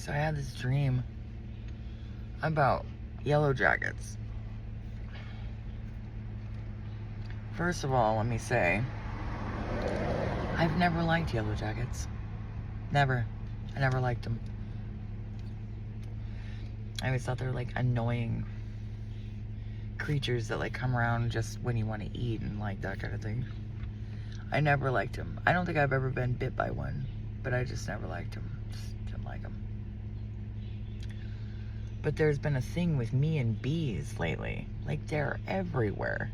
So I had this dream about Yellow Jackets. First of all, let me say, I've never liked Yellow Jackets. Never. I never liked them. I always thought they were like annoying creatures that like come around just when you want to eat and like that kind of thing. I never liked them. I don't think I've ever been bit by one, but I just never liked them. Just didn't like them. But there's been a thing with me and bees lately. Like they're everywhere.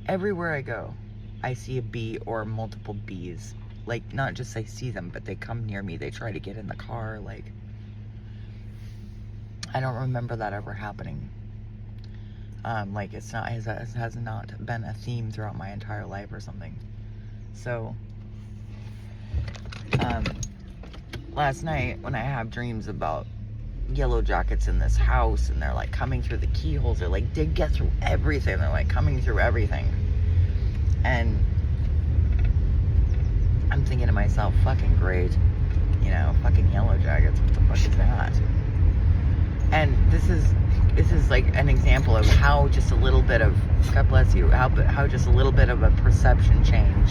Everywhere I go, I see a bee or multiple bees. Like not just I see them, but they come near me. They try to get in the car. Like I don't remember that ever happening. Like it has not been a theme throughout my entire life or something. So, last night when I have dreams about Yellow Jackets in this house and they're like coming through the keyholes, they're like, they get through everything. They're like coming through everything. And I'm thinking to myself, fucking great. You know, fucking Yellow Jackets. What the fuck is that? And this is like an example of how just a little bit of, God bless you, how just a little bit of a perception change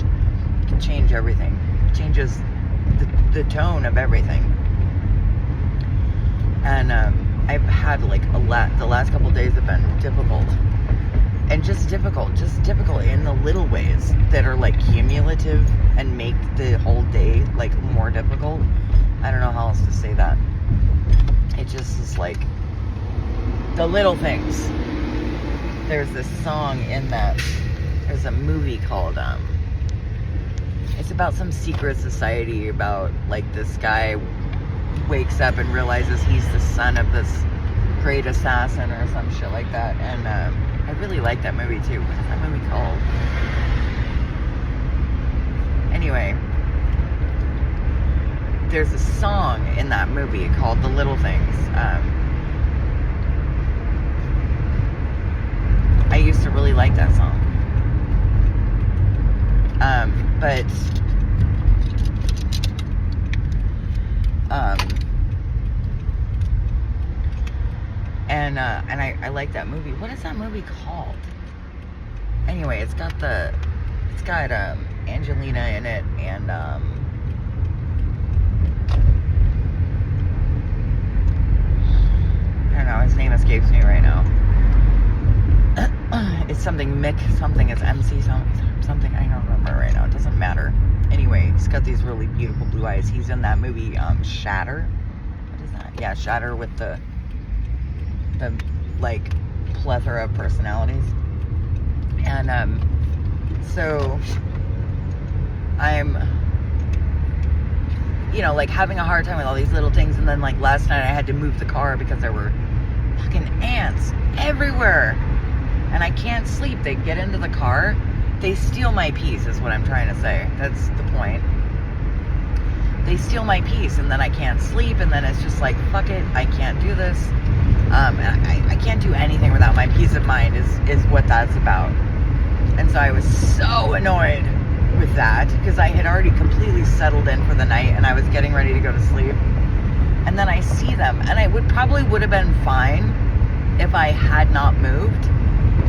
can change everything. It changes the tone of everything. And I've had like the last couple days have been difficult. And just difficult in the little ways that are like cumulative and make the whole day like more difficult. I don't know how else to say that. It just is like the little things. There's this song in that, there's a movie called, it's about some secret society about like this guy wakes up and realizes he's the son of this great assassin or some shit like that. And I really like that movie too. What is that movie called? Anyway, there's a song in that movie called The Little Things. I used to really like that song. And I like that movie. What is that movie called? Anyway, it's got Angelina in it and I don't know, his name escapes me right now. It's something Mick, something, it's MC something, I don't remember right now, it doesn't matter. Anyway, he's got these really beautiful blue eyes. He's in that movie, Shatter. What is that? Yeah, Shatter with the like, plethora of personalities. And, so, I'm, you know, like, having a hard time with all these little things, and then, like, last night I had to move the car because there were fucking ants everywhere. And I can't sleep. They get into the car. They steal my peace is what I'm trying to say. That's the point. They steal my peace and then I can't sleep and then it's just like, fuck it, I can't do this. I can't do anything without my peace of mind is what that's about. And so I was so annoyed with that because I had already completely settled in for the night and I was getting ready to go to sleep. And then I see them and I probably would have been fine if I had not moved.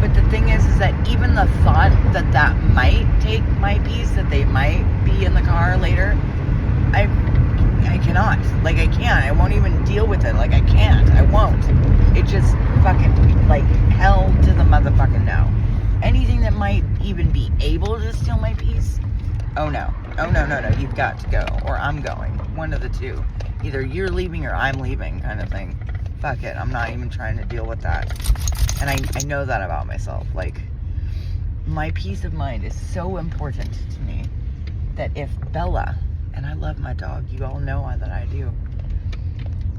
But the thing is that even the thought that might take my peace, that they might be in the car later, I cannot. Like, I can't. I won't even deal with it. Like, I can't. I won't. It just fucking, like, hell to the motherfucking no. Anything that might even be able to steal my peace, oh no. Oh no, you've got to go. Or I'm going. One of the two. Either you're leaving or I'm leaving kind of thing. Fuck it. I'm not even trying to deal with that. And I know that about myself. Like, my peace of mind is so important to me that if Bella, and I love my dog, you all know that I do.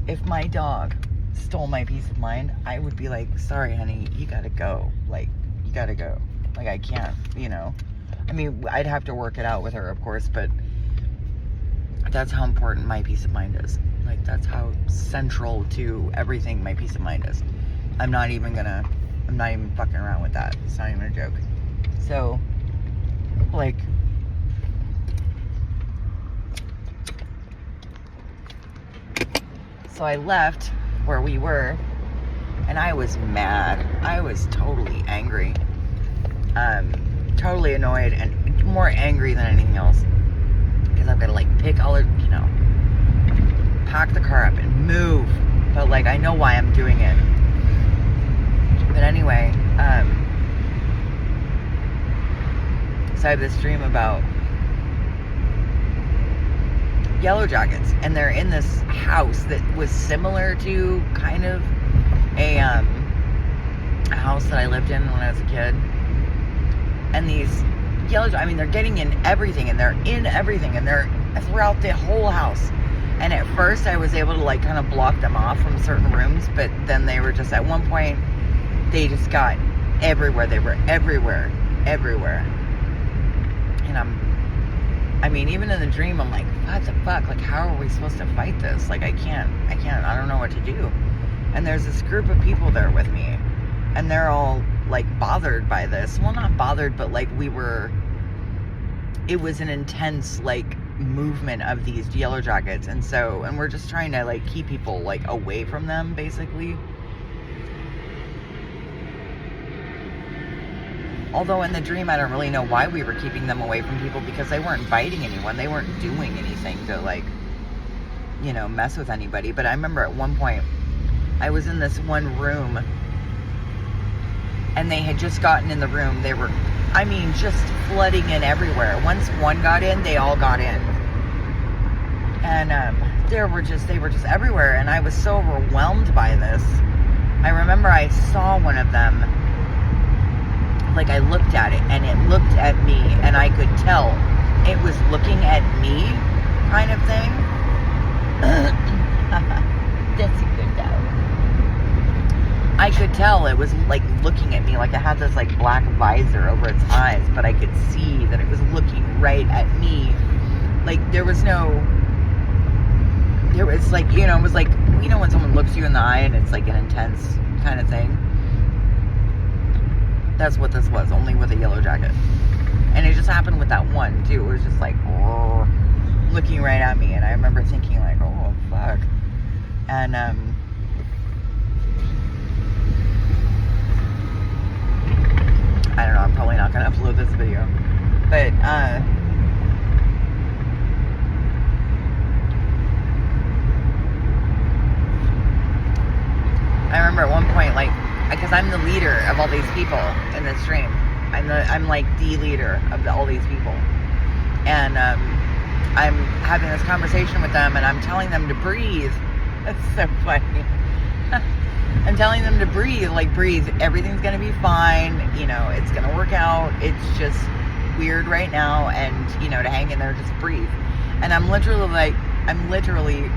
If my dog stole my peace of mind, I would be like, sorry, honey, you gotta go. Like, you gotta go. Like, I can't, you know. I mean, I'd have to work it out with her, of course, but that's how important my peace of mind is. Like, that's how central to everything my peace of mind is. I'm not even fucking around with that. It's not even a joke. So, like, So I left where we were, and I was mad. I was totally angry. Totally annoyed, and more angry than anything else. Because I've got to, like, pick all of, pack the car up and move. But, like, I know why I'm doing it. But anyway, so I have this dream about Yellow Jackets, and they're in this house that was similar to kind of a house that I lived in when I was a kid. And these they're getting in everything, and they're in everything, and they're throughout the whole house. And at first I was able to, like, kind of block them off from certain rooms, but then they were just, at one point, they just got everywhere. They were everywhere. And even in the dream, I'm like, what the fuck? Like, how are we supposed to fight this? Like, I don't know what to do. And there's this group of people there with me, and they're all, like, bothered by this. Well, not bothered, but, like, it was an intense, like, movement of these Yellow Jackets. And we're just trying to, like, keep people, like, away from them, basically. Although in the dream, I don't really know why we were keeping them away from people, because they weren't biting anyone. They weren't doing anything to, like, mess with anybody. But I remember at one point, I was in this one room, and they had just gotten in the room. They were, just flooding in everywhere. Once one got in, they all got in. And they were just everywhere. And I was so overwhelmed by this. I remember I saw one of them. Like, I looked at it, and it looked at me, and I could tell it was looking at me, kind of thing. That's a good dog. I could tell it was, like, looking at me, like, it had this, like, black visor over its eyes, but I could see that it was looking right at me. Like, it was like, it was like, when someone looks you in the eye, and it's, like, an intense kind of thing. That's what this was, only with a Yellow Jacket. And it just happened with that one, too. It was just like, looking right at me. And I remember thinking, like, oh, fuck. And, I don't know, I'm probably not going to upload this video. But, I remember at one point, like, because I'm the leader of all these people in this dream. I'm like the leader of all these people. And I'm having this conversation with them, and I'm telling them to breathe. That's so funny. I'm telling them to breathe, like, breathe. Everything's going to be fine. It's going to work out. It's just weird right now. And, to hang in there, just breathe. And I'm literally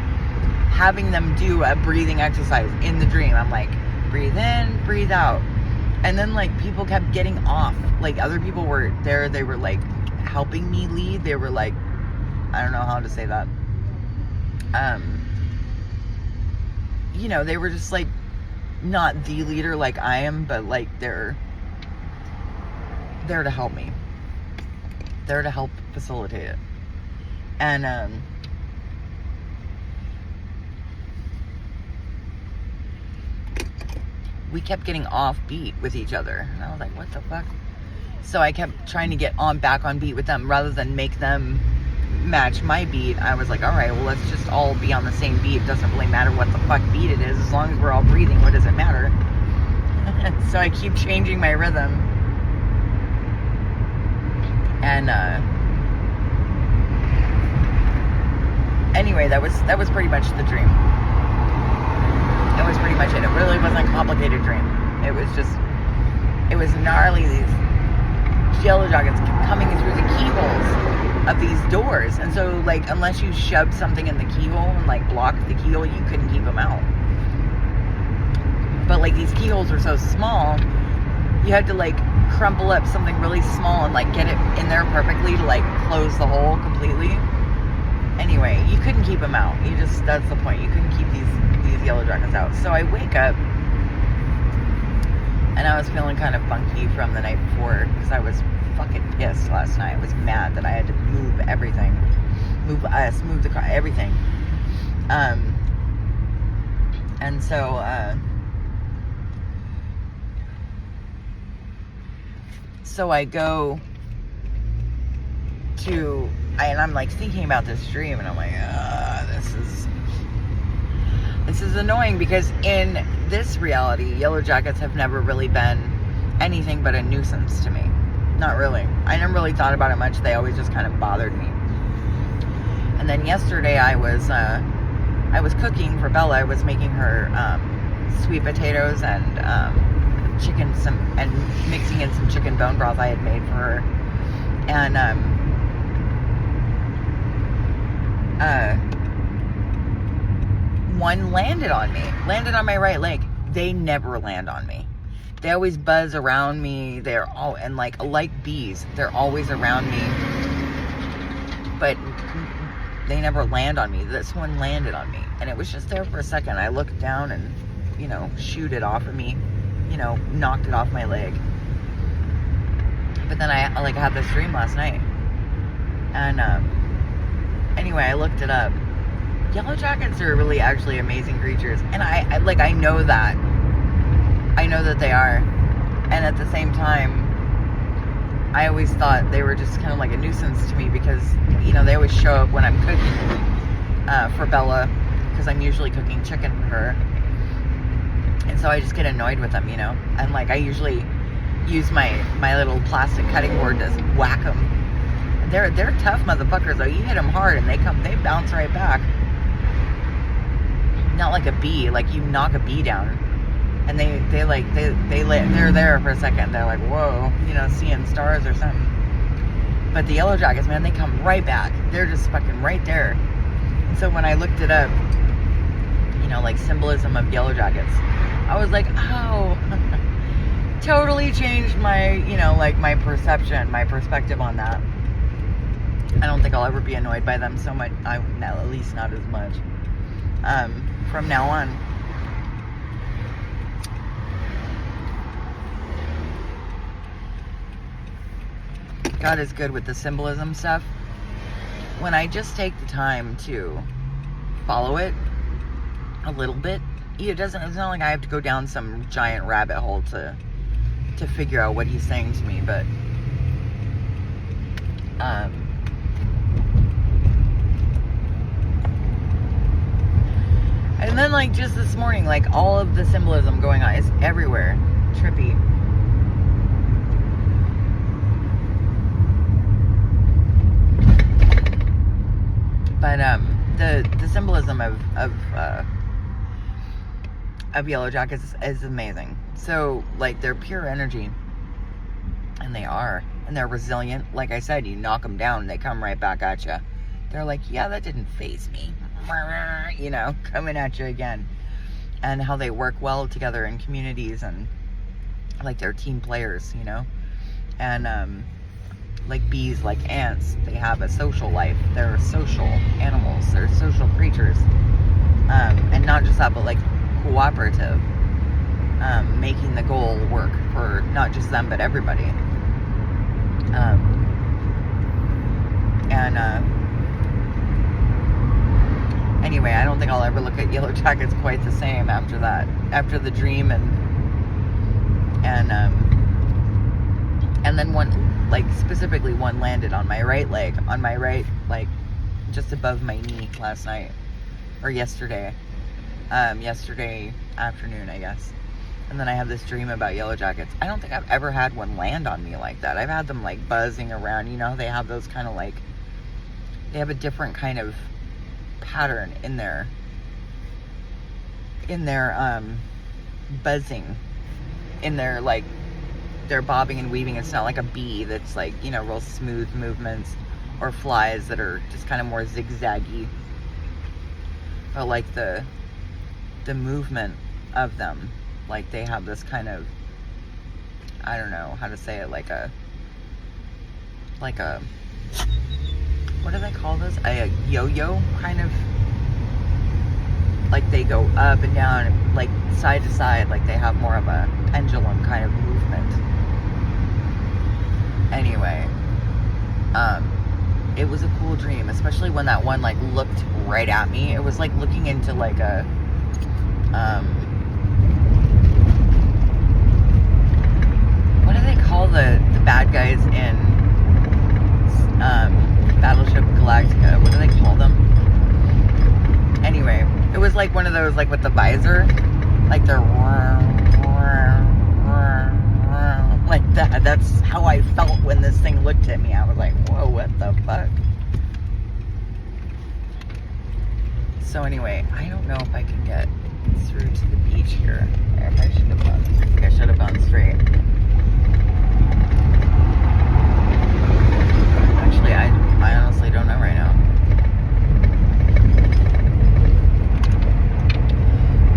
having them do a breathing exercise in the dream. I'm like, breathe in, breathe out. And then, like, people kept getting off. Like, other people were there. They were, like, helping me lead. They were, like, I don't know how to say that. They were just, like, not the leader like I am, but, like, they're there to help me. There to help facilitate it. And, we kept getting off beat with each other. And I was like, what the fuck? So I kept trying to get back on beat with them rather than make them match my beat. I was like, all right, well, let's just all be on the same beat. It doesn't really matter what the fuck beat it is. As long as we're all breathing, what does it matter? So I keep changing my rhythm. And, anyway, that was pretty much the dream. That was pretty much it. It really wasn't a complicated dream. It was gnarly. These Yellow Jackets kept coming through the keyholes of these doors. And so, like, unless you shoved something in the keyhole and, like, blocked the keyhole, you couldn't keep them out. But, like, these keyholes were so small, you had to, like, crumple up something really small and, like, get it in there perfectly to, like, close the hole completely. Anyway, you couldn't keep them out. That's the point. You couldn't keep these Yellow Jackets out. So I wake up, and I was feeling kind of funky from the night before, because I was fucking pissed last night. I was mad that I had to move everything. Move us, move the car, everything. And so, I go to, and I'm like thinking about this dream, and I'm like, this is annoying, because in this reality, Yellow Jackets have never really been anything but a nuisance to me. Not really. I never really thought about it much. They always just kind of bothered me. And then yesterday I was cooking for Bella. I was making her sweet potatoes and chicken, and mixing in some chicken bone broth I had made for her. And one landed on my right leg. They never land on me. They always buzz around me. They're all, and like bees, they're always around me, but they never land on me. This one landed on me, and it was just there for a second. I looked down and, shooed it off of me, knocked it off my leg. But then I had this dream last night, and anyway, I looked it up. Yellow Jackets are really actually amazing creatures, and I know that. I know that they are, and at the same time, I always thought they were just kind of like a nuisance to me, because they always show up when I'm cooking for Bella, because I'm usually cooking chicken for her, and so I just get annoyed with them, and like I usually use my little plastic cutting board to whack them. They're tough motherfuckers though. You hit them hard and they bounce right back. Not like a bee. Like you knock a bee down, and they're there for a second. They're like, whoa, seeing stars or something. But the Yellow Jackets, man, they come right back. They're just fucking right there. And so when I looked it up, like symbolism of Yellow Jackets, I was like, oh, totally changed my, my perspective on that. I don't think I'll ever be annoyed by them so much. At least not as much. From now on. God is good with the symbolism stuff. When I just take the time to follow it a little bit, it's not like I have to go down some giant rabbit hole to figure out what he's saying to me, but and then like just this morning, like all of the symbolism going on is everywhere. Trippy. But the symbolism of Yellow Jackets is amazing. So like they're pure energy, and they're resilient. Like I said, you knock them down, they come right back at you. They're like, yeah, that didn't faze me, coming at you again. And how they work well together in communities, and like they're team players, and like bees, like ants, they have a social life. They're social animals. They're social creatures. And not just that, but like cooperative, making the goal work for not just them, but everybody. Anyway, I don't think I'll ever look at Yellow Jackets quite the same after that, after the dream, and then one, like specifically one landed on my right leg, like just above my knee last night, or yesterday afternoon, I guess. And then I have this dream about Yellow Jackets. I don't think I've ever had one land on me like that. I've had them like buzzing around, they have those kind of like, they have a different kind of pattern in their buzzing, in their like, they're bobbing and weaving. It's not like a bee that's like, real smooth movements, or flies that are just kind of more zigzaggy. But like the movement of them, like they have this kind of, I don't know how to say it, like a what do they call this? A yo-yo kind of, like they go up and down, like side to side, like they have more of a pendulum kind of movement. Anyway, it was a cool dream, especially when that one like looked right at me. It was like looking into like a What do they call the bad guys in Battleship Galactica? What do they call them? Anyway, it was like one of those, like with the visor, like they're like that. That's how I felt when this thing looked at me. I was like, whoa, what the fuck? So anyway, I don't know if I can get through to the beach here. I should have gone. I think I should have gone straight. Actually, I honestly don't know right now.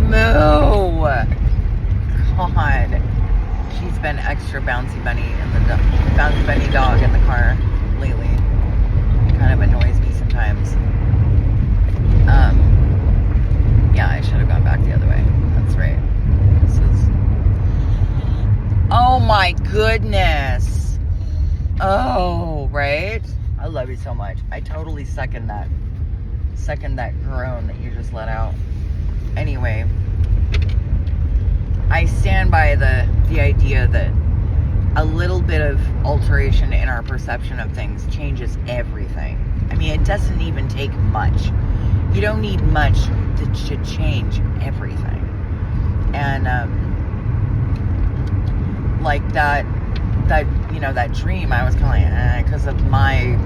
Moo! God. She's been extra bouncy bunny in the bouncy bunny dog in the car lately. It kind of annoys me sometimes. Yeah, I should have gone back the other way. That's right. This is... Oh my goodness. Oh, right? I love you so much. I totally second that groan that you just let out. Anyway, I stand by the idea that a little bit of alteration in our perception of things changes everything. I mean, it doesn't even take much. You don't need much to change everything. And like that you know, that dream, I was kind of like, because of my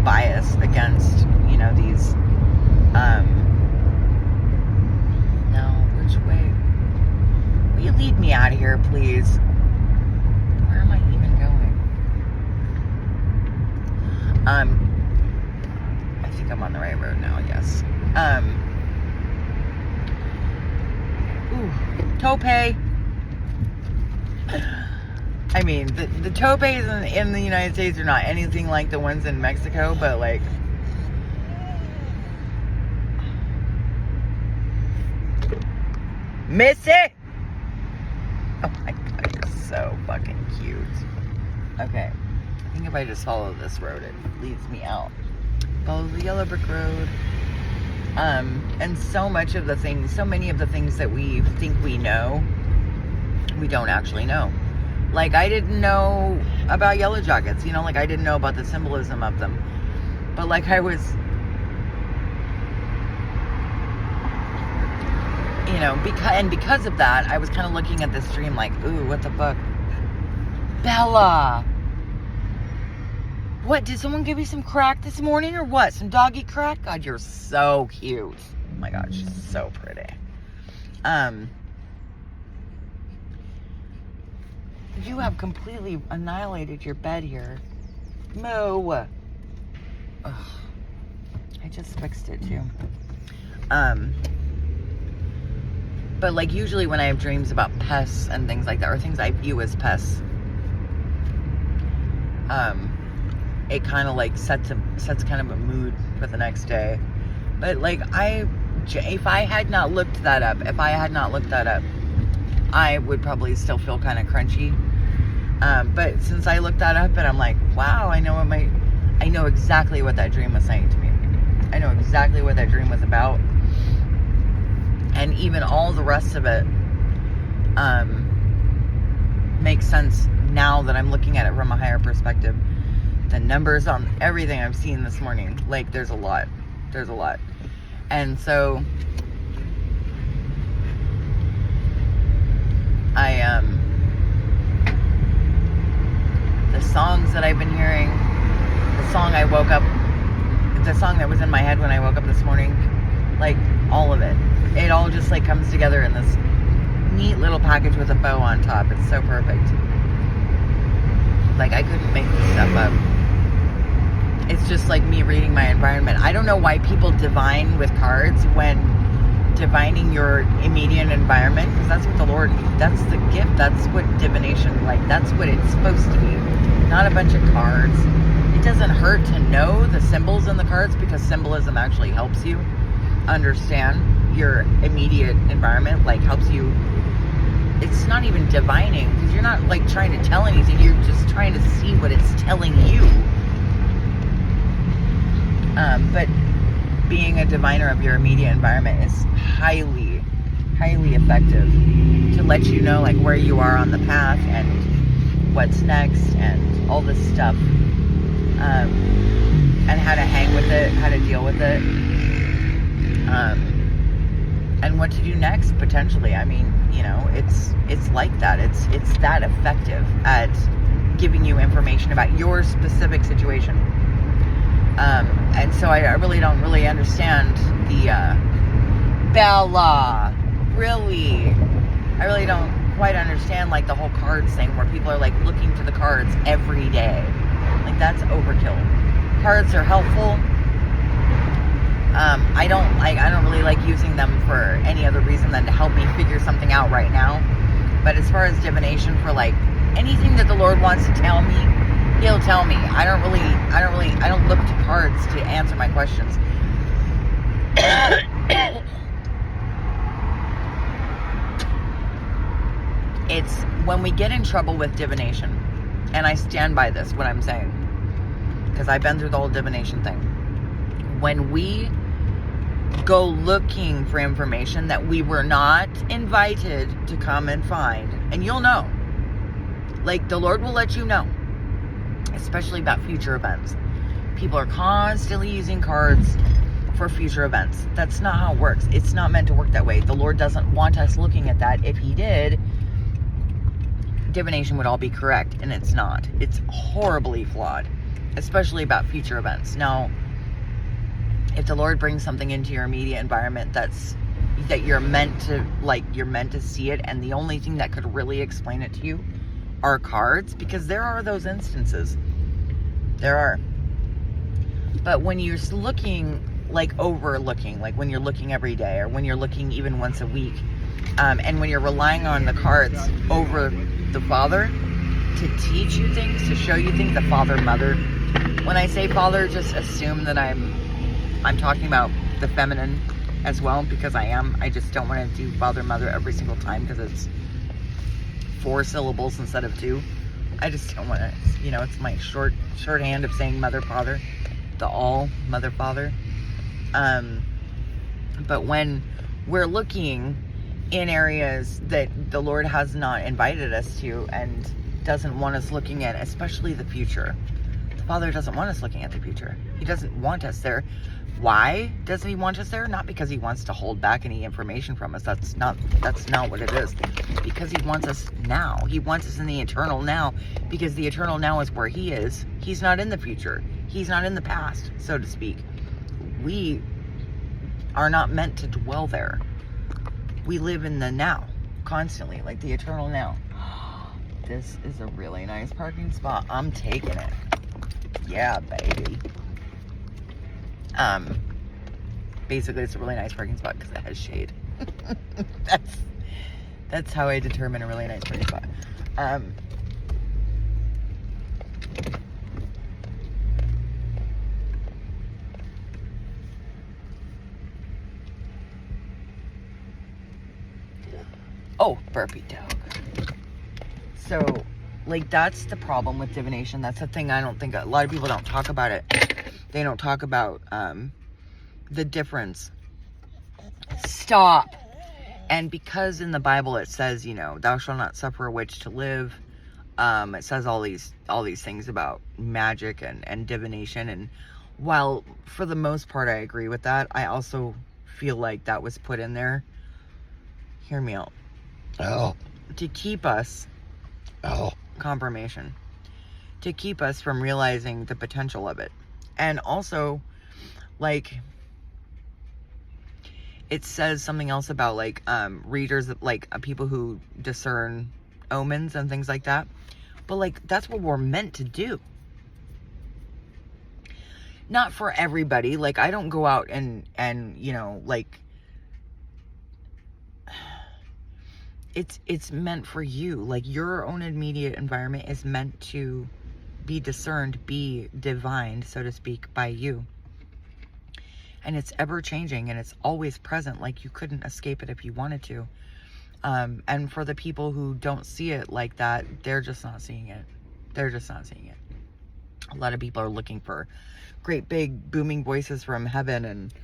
bias against, you know, these no, which way? Will you lead me out of here, please? Where am I even going? I think I'm on the right road now, yes. Ooh, tope. I mean, the topes in the United States are not anything like the ones in Mexico, but like, miss it. Oh my god, you're so fucking cute. Okay, I think if I just follow this road, it leads me out. Follow the yellow brick road. And so many of the things that we think we know, we don't actually know. Like, I didn't know about yellow jackets, you know, like I didn't know about the symbolism of them. But like I was, you know, because of that, I was kind of looking at this dream like, ooh, what the fuck? Bella! What, did someone give you some crack this morning or what? Some doggy crack? God, you're so cute. Oh my god, she's so pretty. You have completely annihilated your bed here. Moo! Ugh. I just fixed it too. But like usually when I have dreams about pests and things like that, or things I view as pests, it kind of like sets kind of a mood for the next day. But like if I had not looked that up, I would probably still feel kind of crunchy. But since I looked that up and I'm like, wow, I know exactly what that dream was saying to me. I know exactly what that dream was about. And even all the rest of it makes sense now that I'm looking at it from a higher perspective. The numbers on everything I've seen this morning, like there's a lot. And so the songs that I've been hearing, the song that was in my head when I woke up this morning, like all of it all just like comes together in this neat little package with a bow on top. It's so perfect. Like I couldn't make this stuff up. It's just like me reading my environment. I don't know why people divine with cards when divining your immediate environment, because that's what that's the gift. That's what divination, like that's what it's supposed to be. Not a bunch of cards. It doesn't hurt to know the symbols in the cards because symbolism actually helps you understand your immediate environment, like helps you. It's not even divining because you're not like trying to tell anything. You're just trying to see what it's telling you. But being a diviner of your immediate environment is highly, highly effective to let you know like where you are on the path and what's next and all this stuff, and how to hang with it, how to deal with it, and what to do next potentially. I mean, you know, it's like that. It's that effective at giving you information about your specific situation. And so I really don't really understand the Bella. Really, I really don't quite understand like the whole cards thing where people are like looking for the cards every day. Like, that's overkill. Cards are helpful. I don't really like using them for any other reason than to help me figure something out right now. But as far as divination for like anything that the Lord wants to tell me, He'll tell me. I don't look to cards to answer my questions. It's when we get in trouble with divination, and I stand by this, what I'm saying, because I've been through the whole divination thing. When we go looking for information that we were not invited to come and find, and you'll know, like the Lord will let you know, especially about future events. People are constantly using cards for future events. That's not how it works. It's not meant to work that way. The Lord doesn't want us looking at that. If He did, divination would all be correct, and it's not. It's horribly flawed, especially about future events. Now, if the Lord brings something into your immediate environment that you're meant to see it, and the only thing that could really explain it to you are cards, because there are those instances. There are. But when you're looking, like overlooking, like when you're looking every day, or when you're looking even once a week, and when you're relying on the cards over the Father to teach you things, to show you things, the Father, Mother. When I say Father, just assume that I'm talking about the feminine as well, because I am. I just don't want to do Father, Mother every single time because it's 4 syllables instead of 2. I just don't want to, you know, it's my shorthand of saying Mother, Father, the all, Mother, Father. But when we're looking in areas that the Lord has not invited us to and doesn't want us looking at, especially the future. The Father doesn't want us looking at the future. He doesn't want us there. Why doesn't He want us there? Not because He wants to hold back any information from us. That's not what it is. Because He wants us now. He wants us in the eternal now, because the eternal now is where He is. He's not in the future. He's not in the past, so to speak. We are not meant to dwell there. We live in the now, constantly, like the eternal now. This is a really nice parking spot. I'm taking it. Yeah, baby. Basically, it's a really nice parking spot because it has shade. That's how I determine a really nice parking spot. Oh, burpee dog. So, like, that's the problem with divination. That's the thing I don't think, a lot of people don't talk about it. They don't talk about the difference. Stop. And because in the Bible it says, you know, thou shalt not suffer a witch to live. It says all these things about magic and divination. And while for the most part I agree with that, I also feel like that was put in there. Hear me out. Oh. To keep us. Oh. Confirmation. To keep us from realizing the potential of it. And also, like, it says something else about, like, readers, like, people who discern omens and things like that. But, like, that's what we're meant to do. Not for everybody. Like, I don't go out and you know, like, it's meant for you. Like, your own immediate environment is meant to be discerned, be divined, so to speak, by you. And it's ever changing, and it's always present. Like, you couldn't escape it if you wanted to. And for the people who don't see it like that, they're just not seeing it. They're just not seeing it. A lot of people are looking for great big booming voices from heaven, and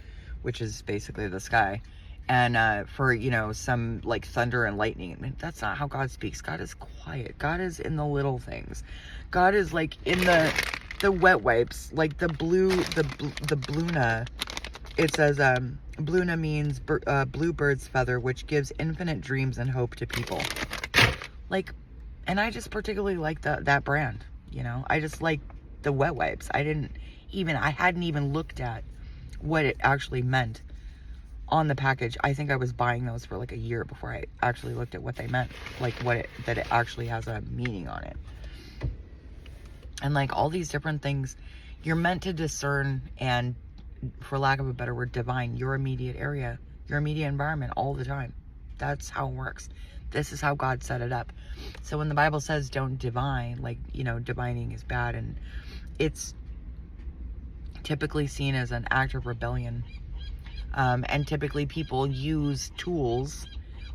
which is basically the sky, and for, you know, some like thunder and lightning. I mean, that's not how God speaks. God is quiet. God is in the little things. God is like in the wet wipes, like the bluna. It says bluna means bluebird's feather, which gives infinite dreams and hope to people. Like, and I just particularly like that brand, you know. I just like the wet wipes. I hadn't even looked at what it actually meant on the package. I think I was buying those for like a year before I actually looked at what they meant, like that it actually has a meaning on it. And like all these different things, you're meant to discern and, for lack of a better word, divine your immediate area, your immediate environment all the time. That's how it works. This is how God set it up. So when the Bible says don't divine, like, you know, divining is bad, and it's typically seen as an act of rebellion. And typically people use tools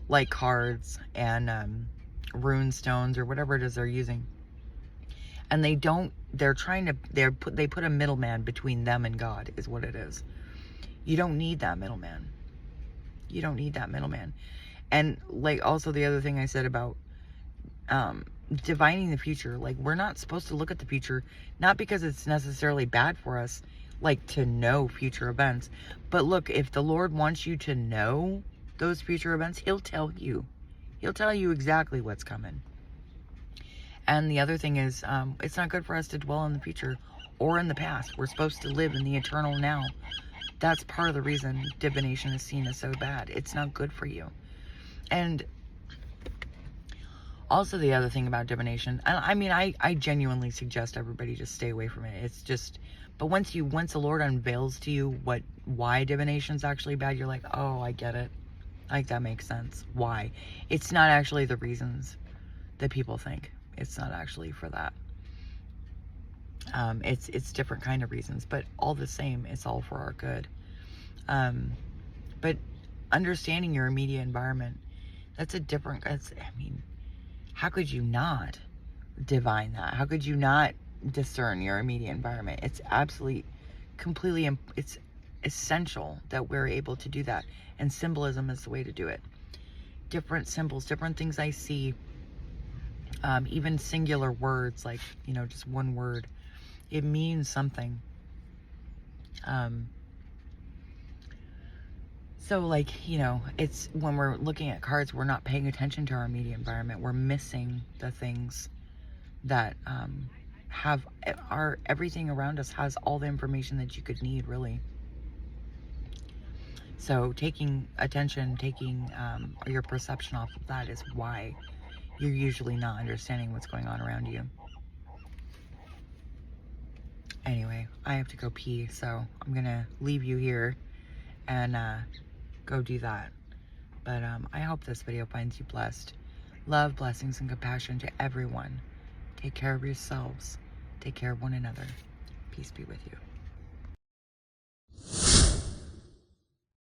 like cards and rune stones or whatever it is they're using. And they put a middleman between them and God, is what it is. You don't need that middleman. You don't need that middleman. And like also the other thing I said about divining the future, like we're not supposed to look at the future, not because it's necessarily bad for us, like to know future events, but look, if the Lord wants you to know those future events, he'll tell you. He'll tell you exactly what's coming. And the other thing is, it's not good for us to dwell in the future or in the past. We're supposed to live in the eternal now. That's part of the reason divination is seen as so bad. It's not good for you. And also the other thing about divination, I mean, I genuinely suggest everybody just stay away from it. It's just, but once the Lord unveils to you why divination is actually bad, you're like, oh, I get it. Like, that makes sense. Why? It's not actually the reasons that people think. It's not actually for that. It's different kind of reasons, but all the same, it's all for our good. But understanding your immediate environment, I mean, how could you not divine that? How could you not discern your immediate environment? It's it's essential that we're able to do that. And symbolism is the way to do it. Different symbols, different things I see, even singular words, like, you know, just one word, it means something. So like, you know, it's when we're looking at cards, we're not paying attention to our immediate environment. We're missing the things that everything around us has all the information that you could need, really. So taking attention, taking your perception off of that is why you're usually not understanding what's going on around you. Anyway, I have to go pee, so I'm gonna leave you here and go do that. But I hope this video finds you blessed. Love, blessings, and compassion to everyone. Take care of yourselves. Take care of one another. Peace be with you.